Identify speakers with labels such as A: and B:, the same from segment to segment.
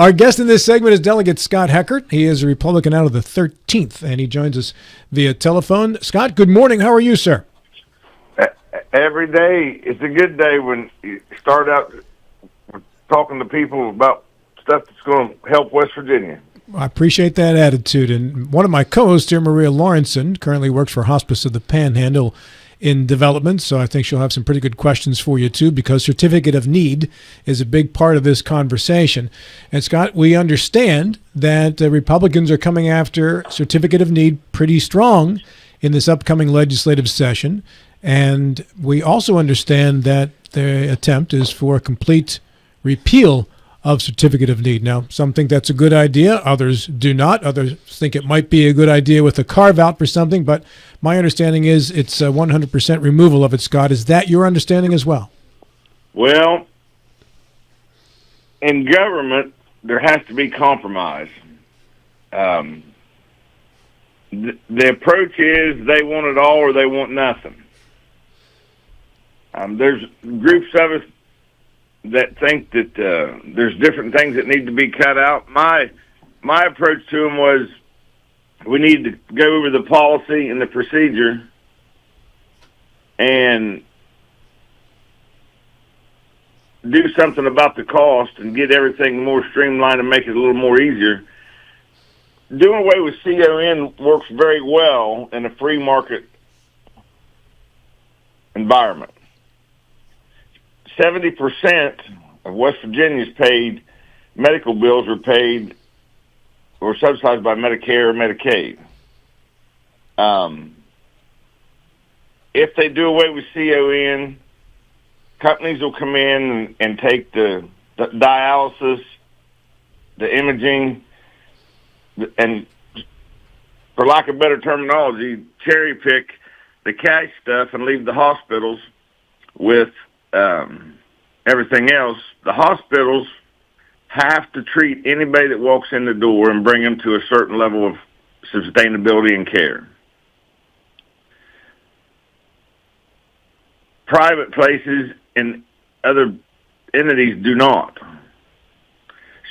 A: Our guest in this segment is Delegate Scot Heckert. He is a Republican out of the 13th, and he joins us via telephone. Scott, good morning. How are you, sir?
B: Every day, it's a good day when you start out talking to people about stuff that's going to help West Virginia.
A: I appreciate that attitude. And one of my co-hosts here, Maria Lawrenson, currently works for Hospice of the Panhandle in development, so I think she'll have some pretty good questions for you too, because certificate of need is a big part of this conversation. And Scott, we understand that Republicans are coming after certificate of need pretty strong in this upcoming legislative session, and we also understand that the attempt is for a complete repeal of certificate of need. Now, some think that's a good idea, others do not. Others think it might be a good idea with a carve-out for something, but my understanding is it's a 100% removal of it, Scott. Is that your understanding as well?
B: Well, in government, there has to be compromise. The approach is they want it all or they want nothing. There's groups of us that think that there's different things that need to be cut out. My approach to them was we need to go over the policy and the procedure and do something about the cost and get everything more streamlined and make it a little more easier. Doing away with CON works very well in a free market environment. 70% of West Virginia's paid medical bills are paid or subsidized by Medicare or Medicaid. If they do away with CON, companies will come in and take the dialysis, the imaging, and for lack of better terminology, cherry pick the cash stuff and leave the hospitals with everything else. The hospitals have to treat anybody that walks in the door and bring them to a certain level of sustainability and care. Private places and other entities do not.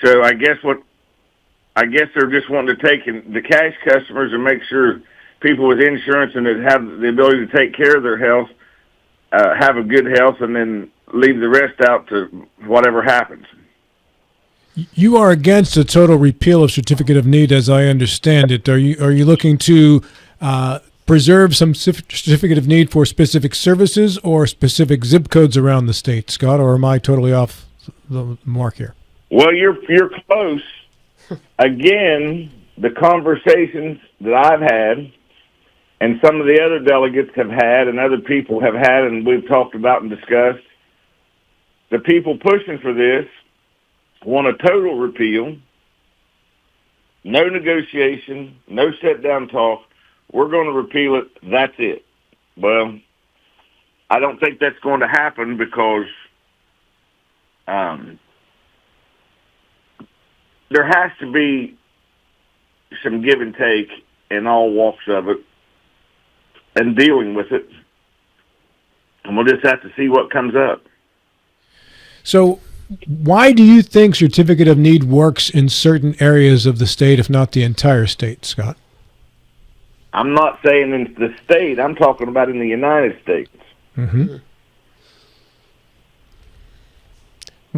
B: So I guess they're just wanting to take in the cash customers and make sure people with insurance and that have the ability to take care of their health have a good health, and then leave the rest out to whatever happens.
A: You are against a total repeal of certificate of need, as I understand it. Are you looking to preserve some certificate of need for specific services or specific zip codes around the state, Scott, or am I totally off the mark here?
B: Well, you're close. Again, the conversations that I've had and some of the other delegates have had and other people have had and we've talked about and discussed, the people pushing for this want a total repeal, no negotiation, no sit-down talk. We're going to repeal it. That's it. Well, I don't think that's going to happen because there has to be some give and take in all walks of it and dealing with it. And we'll just have to see what comes up.
A: So why do you think certificate of need works in certain areas of the state, if not the entire state, Scott?
B: I'm not saying in the state. I'm talking about in the United States.
A: Mm-hmm.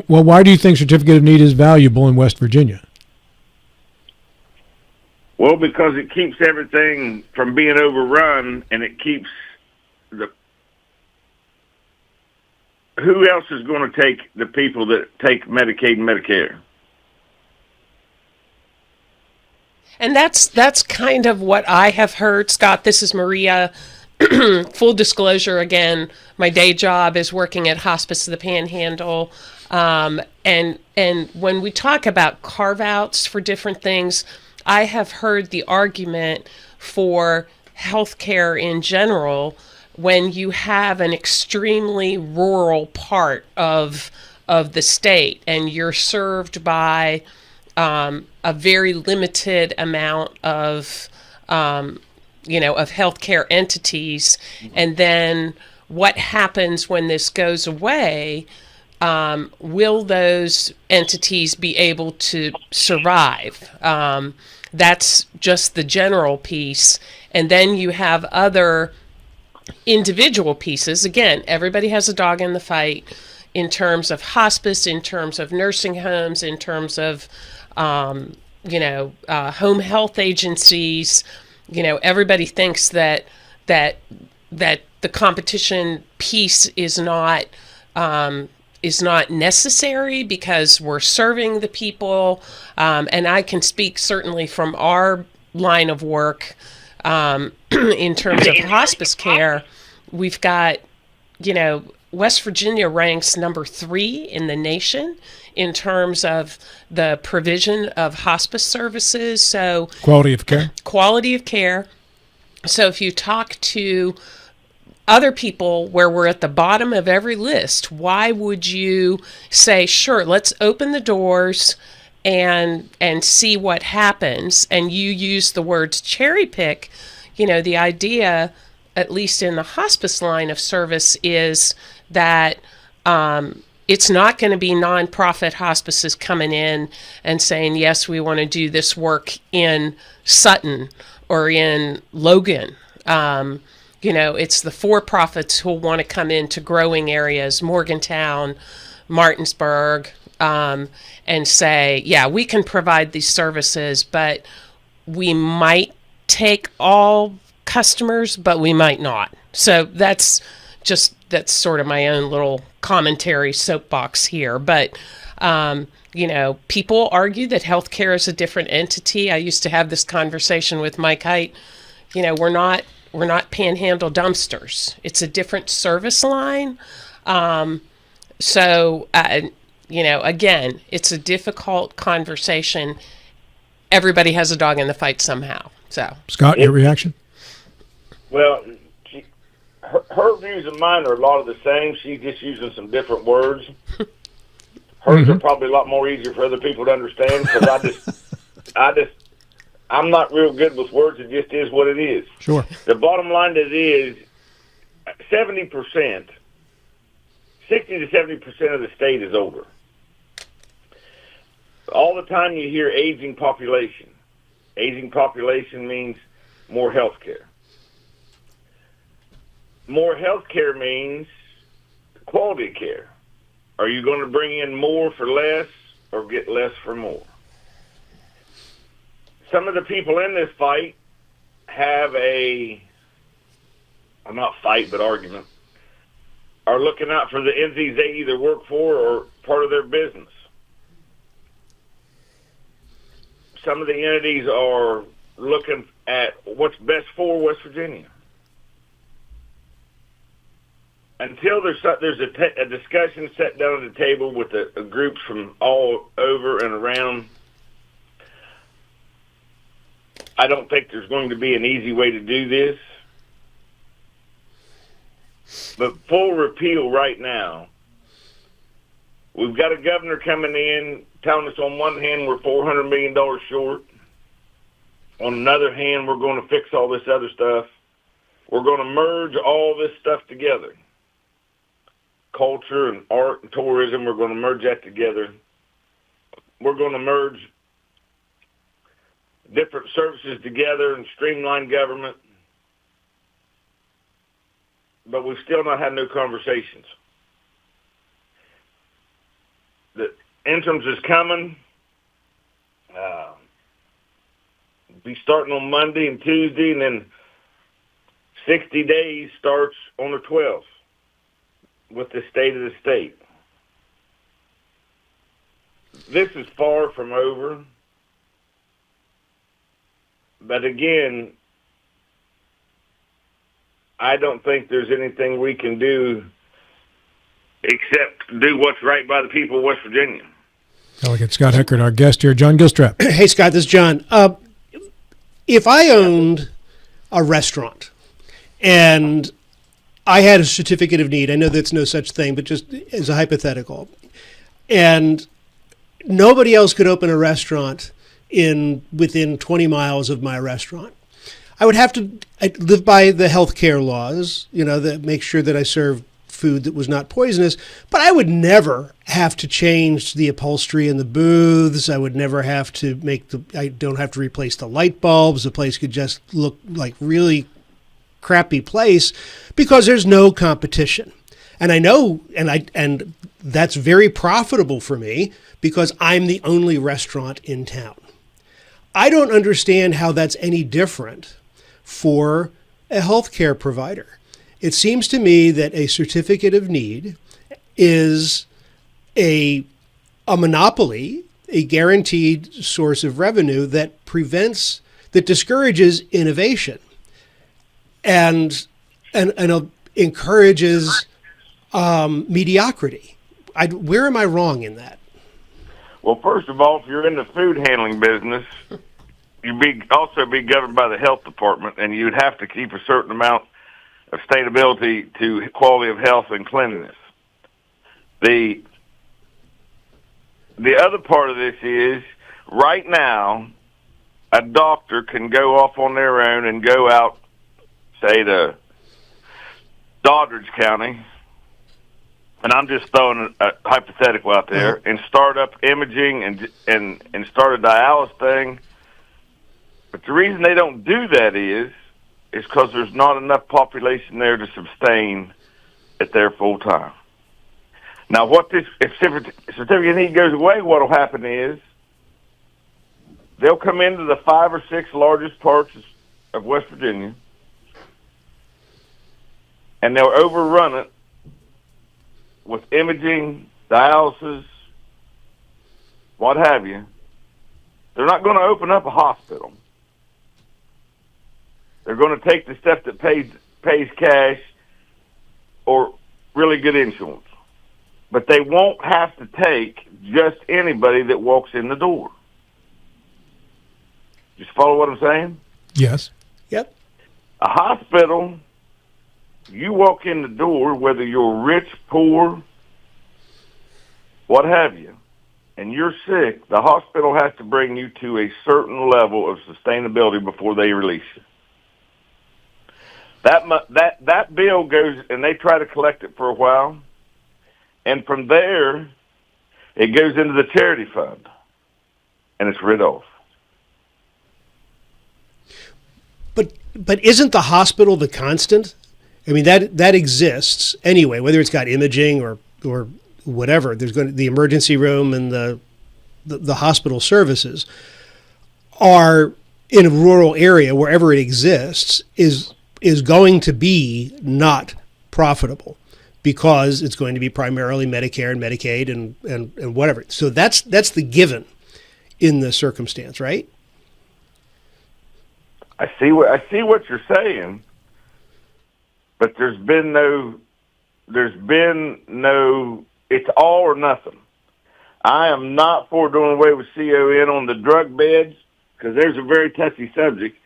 A: Well, why do you think certificate of need is valuable in West Virginia?
B: Well, because it keeps everything from being overrun, and it keeps who else is going to take the people that take Medicaid and Medicare?
C: And that's kind of what I have heard. Scott, this is Maria. Full disclosure, again, my day job is working at Hospice of the Panhandle. And when we talk about carve-outs for different things, I have heard the argument for healthcare in general when you have an extremely rural part of the state and you're served by a very limited amount of healthcare entities, and then what happens when this goes away will those entities be able to survive? That's just the general piece. And then you have other individual pieces. Again, everybody has a dog in the fight in terms of hospice, in terms of nursing homes, in terms of, home health agencies. Everybody thinks that the competition piece is not necessary because we're serving the people. And I can speak certainly from our line of work in terms of hospice care. We've got, West Virginia ranks number 3 in the nation in terms of the provision of hospice services. So
A: Quality of care.
C: Quality of care. So if you talk to other people where we're at the bottom of every list, why would you say, sure, let's open the doors and see what happens? And you use the words cherry pick. The idea, at least in the hospice line of service, is that it's not going to be nonprofit hospices coming in and saying, yes, we want to do this work in Sutton or in Logan. It's the for-profits who want to come into growing areas, Morgantown, Martinsburg, and say, yeah, we can provide these services, but we might take all customers, but we might not. So that's sort of my own little commentary soapbox here. But, people argue that healthcare is a different entity. I used to have this conversation with Mike Height. We're not Panhandle dumpsters. It's a different service line. Again, it's a difficult conversation. Everybody has a dog in the fight somehow. So,
A: Scott, your reaction?
B: Well, her views and mine are a lot of the same. She's just using some different words. Hers are probably a lot more easier for other people to understand because I'm not real good with words. It just is what it is.
A: Sure.
B: The bottom line is 70%, 60 to 70% of the state is older. All the time you hear aging population. Aging population means more health care. More health care means quality care. Are you going to bring in more for less or get less for more? Some of the people in this fight have argument, are looking out for the entities they either work for or part of their business. Some of the entities are looking at what's best for West Virginia. Until there's a discussion set down at the table with the groups from all over and around, I don't think there's going to be an easy way to do this. But full repeal right now, we've got a governor coming in telling us on one hand we're $400 million short. On another hand, we're going to fix all this other stuff. We're going to merge all this stuff together. Culture and art and tourism, we're going to merge that together. We're going to merge different services together and streamline government. But we've still not had no conversations. The interims is coming. Be starting on Monday and Tuesday, and then 60 days starts on the 12th with the state of the state. This is far from over. But again, I don't think there's anything we can do except do what's right by the people of West Virginia.
A: Delegate Scot Heckert, our guest here. John Gilstrap.
D: Hey, Scott, this is John. If I owned a restaurant and I had a certificate of need, I know that's no such thing, but just as a hypothetical, and nobody else could open a restaurant within 20 miles of my restaurant, I'd live by the healthcare laws, that make sure that I serve food that was not poisonous, but I would never have to change the upholstery in the booths. I would never have to I don't have to replace the light bulbs. The place could just look like really crappy place because there's no competition. And I know, and that's very profitable for me because I'm the only restaurant in town. I don't understand how that's any different for a healthcare provider. It seems to me that a certificate of need is a monopoly, a guaranteed source of revenue that discourages innovation and encourages mediocrity. Where am I wrong in that?
B: Well, first of all, if you're in the food handling business, you'd also be governed by the health department, and you'd have to keep a certain amount of sustainability to quality of health and cleanliness. The other part of this is, right now, a doctor can go off on their own and go out, say, to Doddridge County, and I'm just throwing a hypothetical out there, and start up imaging and start a dialysis thing. But the reason they don't do that is because there's not enough population there to sustain it there full time. Now, if certificate of need goes away, what will happen is they'll come into the 5 or 6 largest parts of West Virginia, and they'll overrun it with imaging, dialysis, what have you. They're not going to open up a hospital. They're going to take the stuff that pays cash or really good insurance. But they won't have to take just anybody that walks in the door. Just follow what I'm saying?
A: Yes.
D: Yep.
B: A hospital, you walk in the door, whether you're rich, poor, what have you, and you're sick, the hospital has to bring you to a certain level of sustainability before they release you. That bill goes, and they try to collect it for a while, and from there, it goes into the charity fund, and it's rid of.
D: But isn't the hospital the constant? I mean, that exists anyway, whether it's got imaging or whatever. There's going to, the emergency room and the hospital services are in a rural area, wherever it exists, is going to be not profitable because it's going to be primarily Medicare and Medicaid and whatever. So that's the given in the circumstance, right?
B: I see what you're saying, but there's been no, it's all or nothing. I am not for doing away with CON on the drug beds because there's a very touchy subject.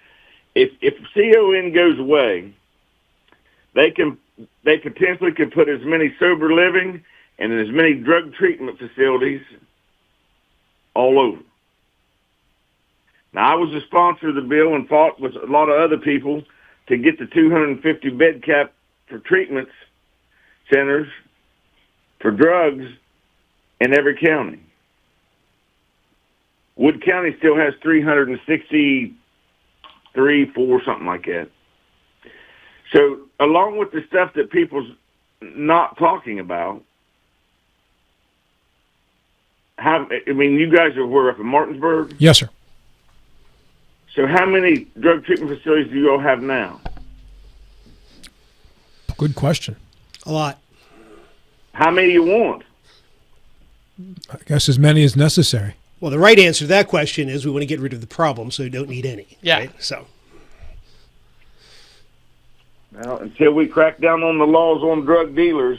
B: If CON goes away, they potentially can put as many sober living and as many drug treatment facilities all over. Now, I was a sponsor of the bill and fought with a lot of other people to get the 250 bed cap for treatment centers for drugs in every county. Wood County still has 363, 4, something like that. So, along with the stuff that people's not talking about, you guys are where, up in Martinsburg?
A: Yes, sir.
B: So how many drug treatment facilities do you all have now?
A: Good question.
D: A lot.
B: How many do you want?
A: I guess as many as necessary.
D: Well, the right answer to that question is we want to get rid of the problem, so we don't need any.
C: Yeah.
D: Right? So.
B: Well, until we crack down on the laws on drug dealers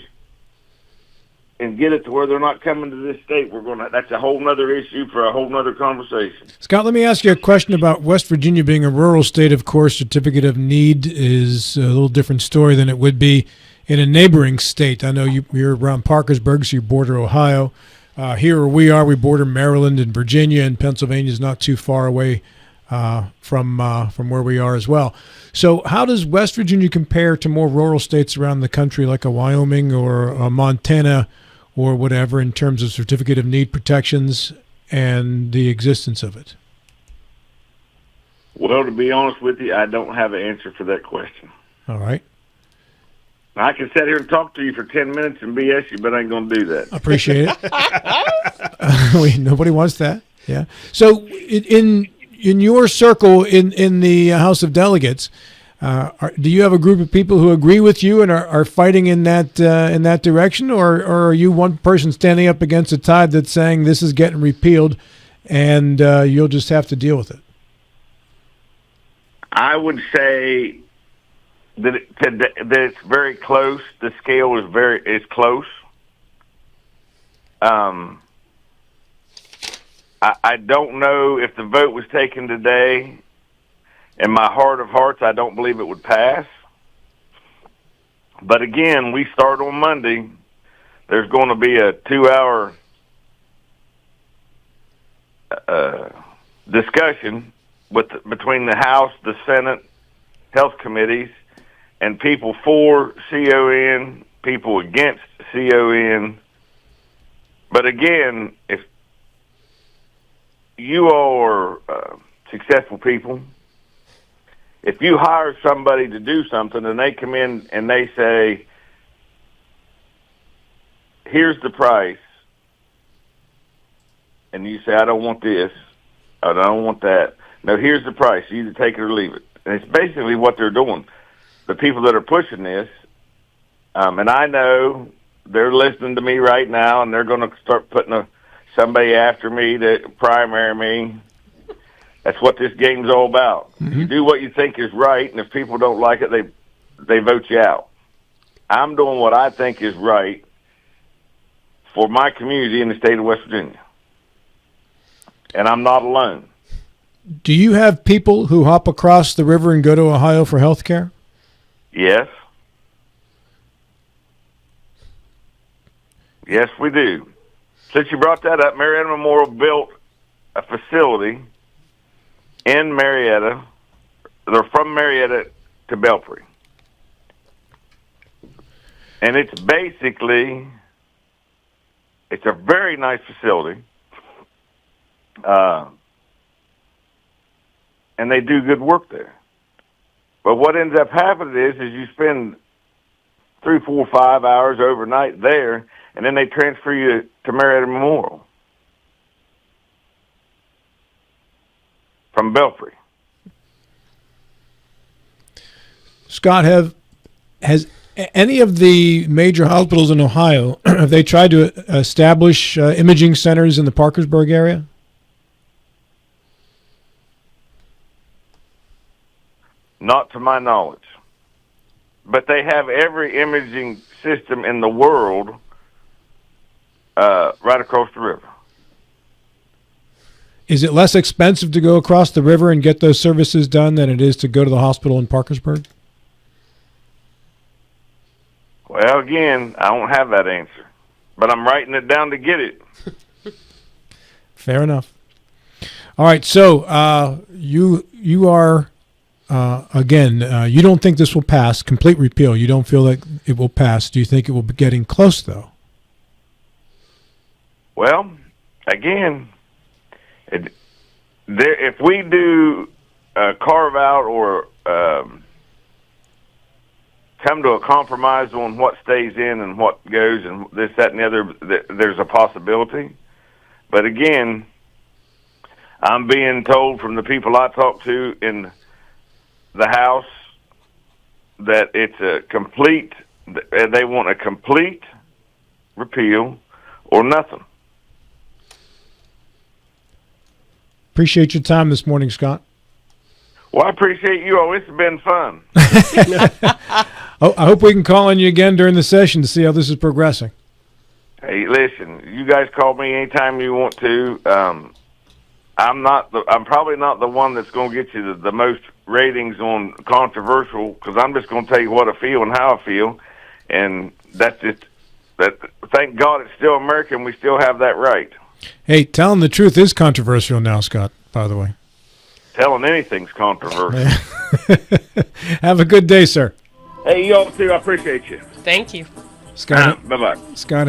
B: and get it to where they're not coming to this state, that's a whole nother issue for a whole nother conversation.
A: Scott, let me ask you a question about West Virginia being a rural state. Of course, certificate of need is a little different story than it would be in a neighboring state. I know you're around Parkersburg, so you border Ohio. Here where we are, we border Maryland and Virginia, and Pennsylvania is not too far away from where we are as well. So how does West Virginia compare to more rural states around the country like a Wyoming or a Montana or whatever in terms of certificate of need protections and the existence of it?
B: Well, to be honest with you, I don't have an answer for that question.
A: All right.
B: I can sit here and talk to you for 10 minutes and BS you, but I ain't going to do that.
A: Appreciate it. Nobody wants that. Yeah. So in your circle in the House of Delegates, do you have a group of people who agree with you and are fighting in that direction, or are you one person standing up against a tide that's saying this is getting repealed and you'll just have to deal with it?
B: I would say that it's very close. The scale is close. I don't know if the vote was taken today. In my heart of hearts, I don't believe it would pass. But again, we start on Monday. There's going to be a 2-hour discussion between the House, the Senate, health committees, and people for CON, people against CON. But again, if you all are successful people, if you hire somebody to do something and they come in and they say, here's the price, and you say, I don't want this, I don't want that. No, here's the price. You either take it or leave it. And it's basically what they're doing. The people that are pushing this, and I know they're listening to me right now, and they're going to start putting somebody after me to primary me. That's what this game's all about. Mm-hmm. You do what you think is right, and if people don't like it, they vote you out. I'm doing what I think is right for my community in the state of West Virginia. And I'm not alone.
A: Do you have people who hop across the river and go to Ohio for health care?
B: Yes. Yes, we do. Since you brought that up, Marietta Memorial built a facility in Marietta. They're from Marietta to Belpre. And it's basically, it's a very nice facility. And they do good work there. But what ends up happening is you spend 3, 4, 5 hours overnight there, and then they transfer you to Marietta Memorial from Belpre.
A: Scott, has any of the major hospitals in Ohio, have they tried to establish imaging centers in the Parkersburg area?
B: Not to my knowledge. But they have every imaging system in the world right across the river.
A: Is it less expensive to go across the river and get those services done than it is to go to the hospital in Parkersburg?
B: Well, again, I don't have that answer. But I'm writing it down to get it.
A: Fair enough. All right, so you are... you don't think this will pass, complete repeal. You don't feel like it will pass. Do you think it will be getting close, though?
B: Well, again, if we do carve out or come to a compromise on what stays in and what goes and this, that, and the other, there's a possibility. But again, I'm being told from the people I talk to in the House that it's they want a complete repeal or nothing.
A: Appreciate your time this morning, Scott.
B: Well, I appreciate you all. It's been fun.
A: I hope we can call on you again during the session to see how this is progressing.
B: Hey, listen, you guys call me anytime you want to. I'm probably not the one that's going to get you the most ratings on controversial, because I'm just going to tell you what I feel and how I feel, and that's just that. Thank God it's still America and we still have that right.
A: Hey, telling the truth is controversial now, Scott, by the way.
B: telling anything's controversial.
A: Have a good day, sir.
B: Hey, you all too. I appreciate you.
C: Thank you.
A: Scott,
B: Bye-bye.
A: Scott